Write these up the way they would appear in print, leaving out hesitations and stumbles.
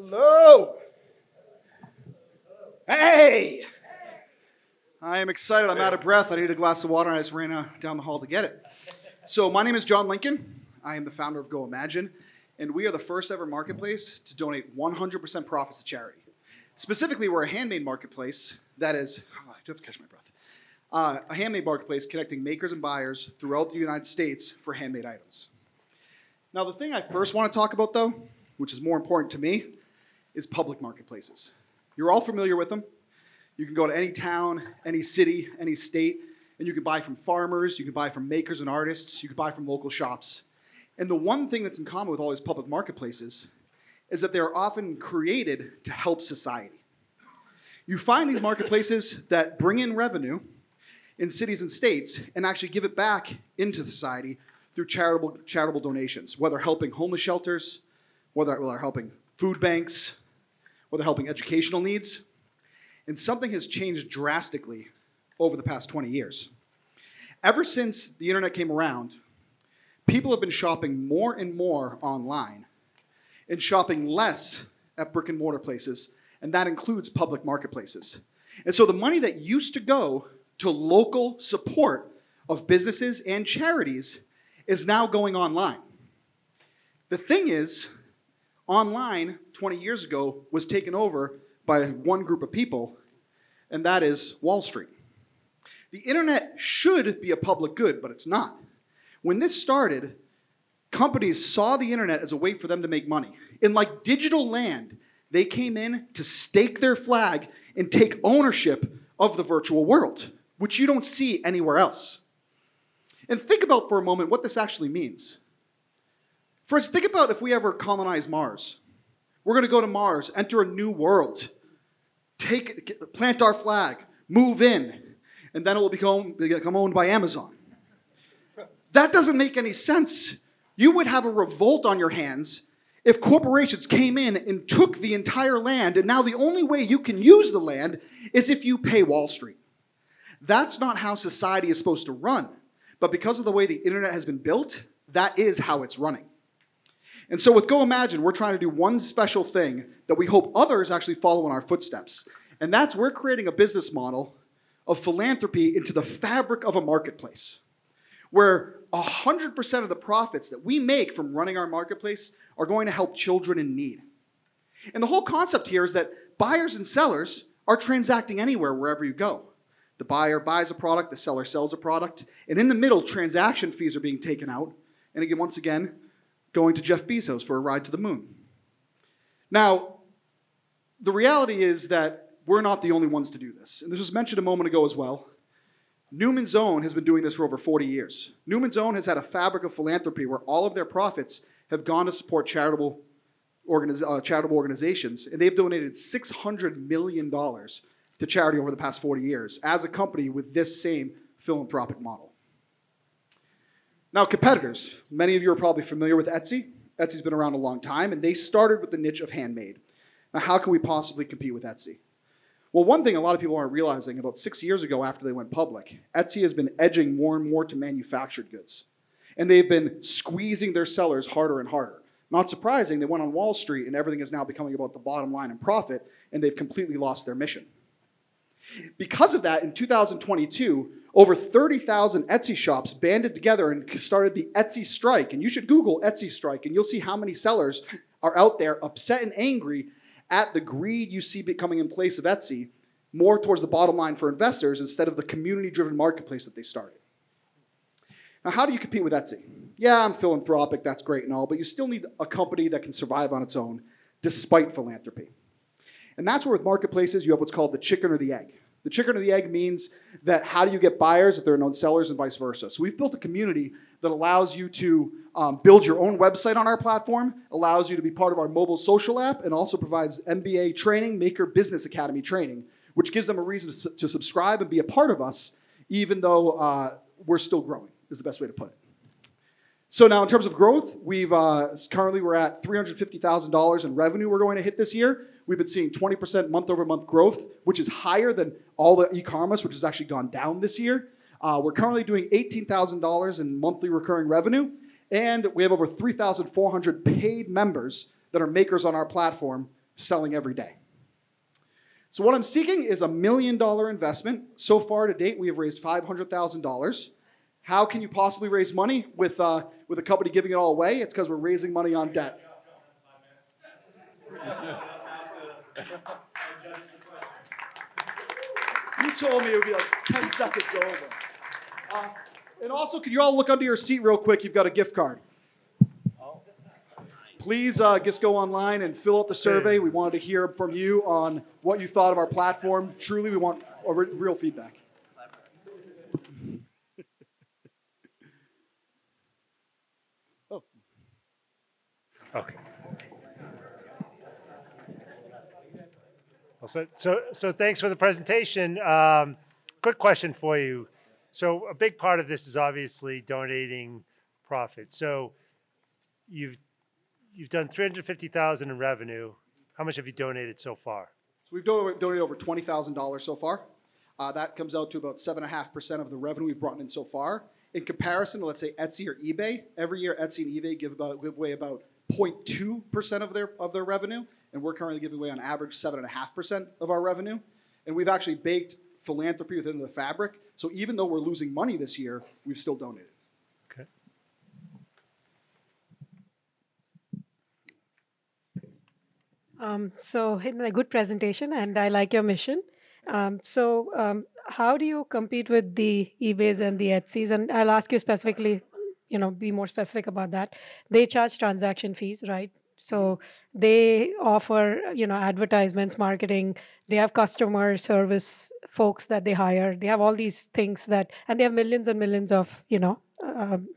Hello. Hey. I am excited. I'm out of breath. I need a glass of water, and I just ran down the hall to get it. So my name is Jon Lincoln. I am the founder of goimagine, and we are the first ever marketplace to donate 100% profits to charity. Specifically, we're a handmade marketplace that is, I do have to catch my breath, a handmade marketplace connecting makers and buyers throughout the United States for handmade items. Now, the thing I first want to talk about, though, which is more important to me, is public marketplaces. You're all familiar with them. You can go to any town, any city, any state, and you can buy from farmers, you can buy from makers and artists, you can buy from local shops. And the one thing that's in common with all these public marketplaces is that they're often created to help society. You find these marketplaces that bring in revenue in cities and states and actually give it back into society through charitable donations, whether helping homeless shelters, whether helping food banks, whether helping educational needs. And something has changed drastically over the past 20 years. Ever since the internet came around, people have been shopping more and more online and shopping less at brick and mortar places, and that includes public marketplaces. And so the money that used to go to local support of businesses and charities is now going online. The thing is, online 20 years ago was taken over by one group of people, and that is Wall Street. The internet should be a public good, but it's not. When this started, companies saw the internet as a way for them to make money. In like digital land, they came in to stake their flag and take ownership of the virtual world, which you don't see anywhere else. And think about for a moment what this actually means. First, think about if we ever colonize Mars. We're going to go to Mars, enter a new world, plant our flag, move in, and then it will become owned by Amazon. That doesn't make any sense. You would have a revolt on your hands if corporations came in and took the entire land, and now the only way you can use the land is if you pay Wall Street. That's not how society is supposed to run. But because of the way the internet has been built, that is how it's running. And so with goimagine, we're trying to do one special thing that we hope others actually follow in our footsteps. And that's we're creating a business model of philanthropy into the fabric of a marketplace, where 100% of the profits that we make from running our marketplace are going to help children in need. And the whole concept here is that buyers and sellers are transacting anywhere, wherever you go. The buyer buys a product, the seller sells a product, and in the middle, transaction fees are being taken out. And again, once again, going to Jeff Bezos for a ride to the moon. Now, the reality is that we're not the only ones to do this. And this was mentioned a moment ago as well. Newman's Own has been doing this for over 40 years. Newman's Own has had a fabric of philanthropy where all of their profits have gone to support charitable organizations, and they've donated $600 million to charity over the past 40 years as a company with this same philanthropic model. Now, competitors. Many of you are probably familiar with Etsy. Etsy's been around a long time, and they started with the niche of handmade. Now, how can we possibly compete with Etsy? Well, one thing a lot of people aren't realizing, about 6 years ago after they went public, Etsy has been edging more and more to manufactured goods. And they've been squeezing their sellers harder and harder. Not surprising, they went on Wall Street and everything is now becoming about the bottom line and profit, and they've completely lost their mission. Because of that, in 2022, over 30,000 Etsy shops banded together and started the Etsy strike. And you should Google Etsy strike, and you'll see how many sellers are out there upset and angry at the greed you see coming in place of Etsy, more towards the bottom line for investors instead of the community-driven marketplace that they started. Now, how do you compete with Etsy? Yeah, I'm philanthropic, that's great and all, but you still need a company that can survive on its own despite philanthropy. And that's where with marketplaces, you have what's called the chicken or the egg. The chicken or the egg means that how do you get buyers if there are no sellers and vice versa. So we've built a community that allows you to build your own website on our platform, allows you to be part of our mobile social app, and also provides MBA training, Maker Business Academy training, which gives them a reason to subscribe and be a part of us, even though we're still growing, is the best way to put it. So now in terms of growth, currently we're at $350,000 in revenue we're going to hit this year. We've been seeing 20% month-over-month growth, which is higher than all the e-commerce, which has actually gone down this year. We're currently doing $18,000 in monthly recurring revenue, and we have over 3,400 paid members that are makers on our platform selling every day. So what I'm seeking is $1 million investment. So far to date, we have raised $500,000. How can you possibly raise money with a company giving it all away? It's because we're raising money on debt. You told me it would be like 10 seconds over. And also, could you all look under your seat real quick? You've got a gift card. Please just go online and fill out the survey. We wanted to hear from you on what you thought of our platform. Truly, we want real feedback. Oh. Okay. Well, so thanks for the presentation. Quick question for you. So a big part of this is obviously donating profit. So you've done $350,000 in revenue. How much have you donated so far? So we've donated over $20,000 so far. That comes out to about 7.5% of the revenue we've brought in so far. In comparison to, let's say, Etsy or eBay, every year Etsy and eBay give away about 0.2% of their revenue, and we're currently giving away on average 7.5% of our revenue. And we've actually baked philanthropy within the fabric. So even though we're losing money this year, we've still donated. Okay. So a good presentation, and I like your mission. How do you compete with the eBays and the Etsy's? And I'll ask you specifically, be more specific about that. They charge transaction fees, right? So they offer, advertisements, marketing. They have customer service folks that they hire. They have all these things and they have millions and millions of,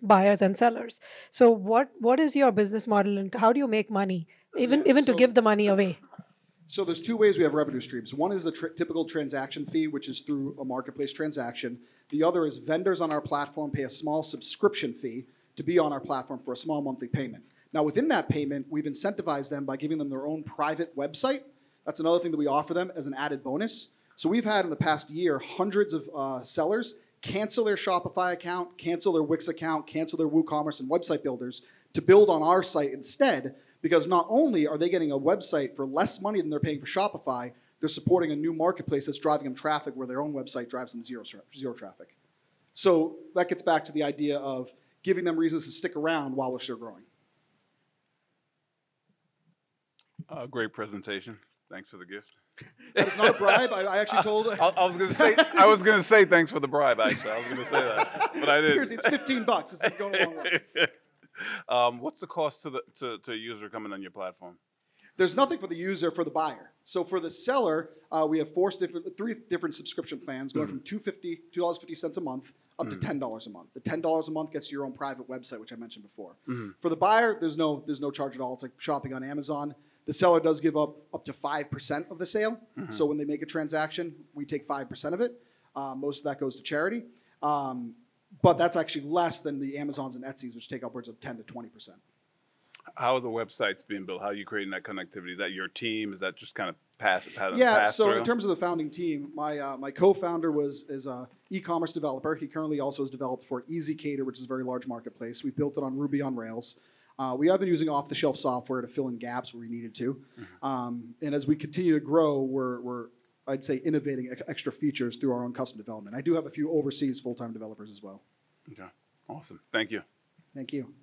buyers and sellers. So what is your business model, and how do you make money? Even to give the money away. So there's two ways we have revenue streams. One is the typical transaction fee, which is through a marketplace transaction. The other is vendors on our platform pay a small subscription fee to be on our platform for a small monthly payment. Now within that payment, we've incentivized them by giving them their own private website. That's another thing that we offer them as an added bonus. So we've had in the past year hundreds of sellers cancel their Shopify account, cancel their Wix account, cancel their WooCommerce and website builders to build on our site instead, because not only are they getting a website for less money than they're paying for Shopify, they're supporting a new marketplace that's driving them traffic where their own website drives them zero traffic. So that gets back to the idea of giving them reasons to stick around while we're still growing. Great presentation. Thanks for the gift. That is not a bribe. I actually told. I was going to say thanks for the bribe. Actually, I was going to say that, but I didn't. Seriously, it's $15. This is going a long way. What's the cost to a user coming on your platform? There's nothing for the user, for the buyer. So for the seller, we have three different subscription plans going from $2.50 a month up to $10 a month. The $10 a month gets you your own private website, which I mentioned before. For the buyer, there's no charge at all. It's like shopping on Amazon. The seller does give up to 5% of the sale. So when they make a transaction, we take 5% of it. Most of that goes to charity. But that's actually less than the Amazons and Etsy's, which take upwards of 10 to 20%. How are the websites being built? How are you creating that connectivity? Is that your team? Is that just kind of pass so through? In terms of the founding team, my co-founder is an e-commerce developer. He currently also has developed for EasyCater, which is a very large marketplace. We built it on Ruby on Rails. We have been using off-the-shelf software to fill in gaps where we needed to. And as we continue to grow, we're I'd say, innovating extra features through our own custom development. I do have a few overseas full-time developers as well. Okay, awesome. Thank you. Thank you.